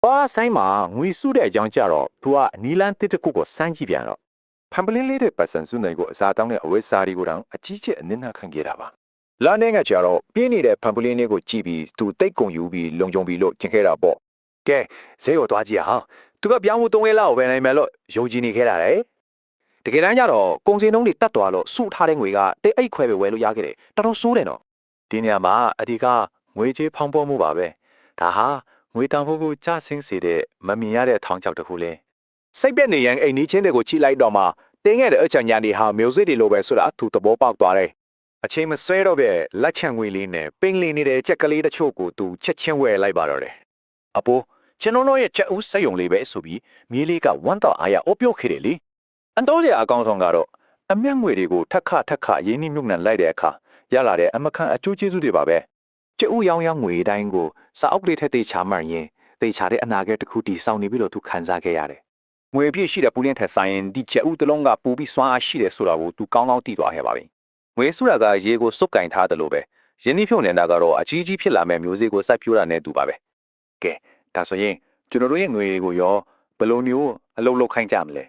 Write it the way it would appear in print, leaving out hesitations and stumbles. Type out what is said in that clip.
ဘာဆိုင်မှာငွေစုတဲ့အကြောင်းကြတော့ तू ကနီလန်းတစ်တစ်ခုကိုစမ်းကြည့်ပြန်တော့ ဖန်ပလင်းလေးတဲ့ပတ်စံစုနိုင်ကိုအစားတောင်းတဲ့အဝတ်စားတွေကိုတောင်အကြီးကျယ်အနစ်နာခံခဲ့တာပါ လမ်းထဲကကြတော့ပြင်းနေတဲ့ဖန်ပလင်းလေးကိုကြည့်ပြီးသူတိတ်ကုံယူပြီးလုံခြုံပြီးလို့ကျင်ခဲ့တာပေါ့ကဲဈေးကိုသွားကြည့်အောင်သူကပြောင်းဖို့3ရက်လောက်ပဲနိုင်မယ်လို့ယုံကြည်နေခဲ့တာလေတကယ်တမ်းကျတော့ကုံစင်နှုံးတွေတတ်သွားလို့စုထားတဲ့ငွေကတိတ်အိတ်ခွဲပဲဝယ်လို့ရခဲ့တယ်တော်တော်ဆိုးတယ်နော်ဒီနေရာမှာအဒီကငွေကြေးဖောင်းပေါ်မှုပါပဲဒါဟာငွေတောင်ဖို့ကိုကြဆင်းစေတဲ့မမြင်ရတဲ့ထောင်ချောက်တစ်ခုလဲစိတ်ပြက်နေရင်အိမ်နီးချင်းတွေကိုချိလိုက်တော့မှတင်းခဲ့တဲ့အချံညာတွေဟာမျိုးစစ်တွေလိုပဲဆိုတာသူသဘောပေါက်သွားတယ်အချိန်မဆွဲတော့ပဲလက်ချံငွေလေးနဲ့ပင်လီနေတဲ့ကြက်ကလေးတချို့ကိုသူချက်ချင်းဝယ်လိုက်ပါတော့တယ်အပိုးကျွန်တော်တို့ရဲ့ချက်ဦးစက်ယုံလေးပဲဆိုပြီးမြေးလေးကဝမ်းတော်အားရအိုးပြုတ်ခဲ့တယ်လေအန်တိုးရဲ့အကောင့်ဆောင်ကတော့အမျက်ငွေတွေကိုထက်ခရင်းနှီးမြုပ်နှံလိုက်တဲ့အခါရလာတဲ့အမကန်အကျိုးကျေးဇူးတွေပါပဲချက်ဦးရောင်းငွေတိုင်းကိုစာအုပ်လေးထက်သိချမှန်ရင်သိချတဲ့အနာဂတ်တစ်ခုတည်ဆောက်နေပြီလို့သူခန်းစားခဲ့ရတယ်ငွေပြည့်ရှိတဲ့ပူလင်းထက်ဆိုင်ရင်ဒီချက်ဦးတစ်လုံးကပူပြီးစွမ်းအားရှိတယ်ဆိုတာကိုသူကောင်းကောင်းသိသွားခဲ့ပါပြီငွေစုတာကရေကိုစုပ်ကင်ထားတယ်လို့ပဲရင်းနှီးဖြုံနေတာကတော့အကြီးဖြစ်လာမဲ့မျိုးစေ့ကိုစိုက်ပျိုးတာနဲ့တူပါပဲကဲဒါဆိုရင်ကျွန်တော်တို့ရဲ့ငွေတွေကိုရောဘယ်လိုမျိုးအလုပ်လုပ်ခိုင်းကြမလဲ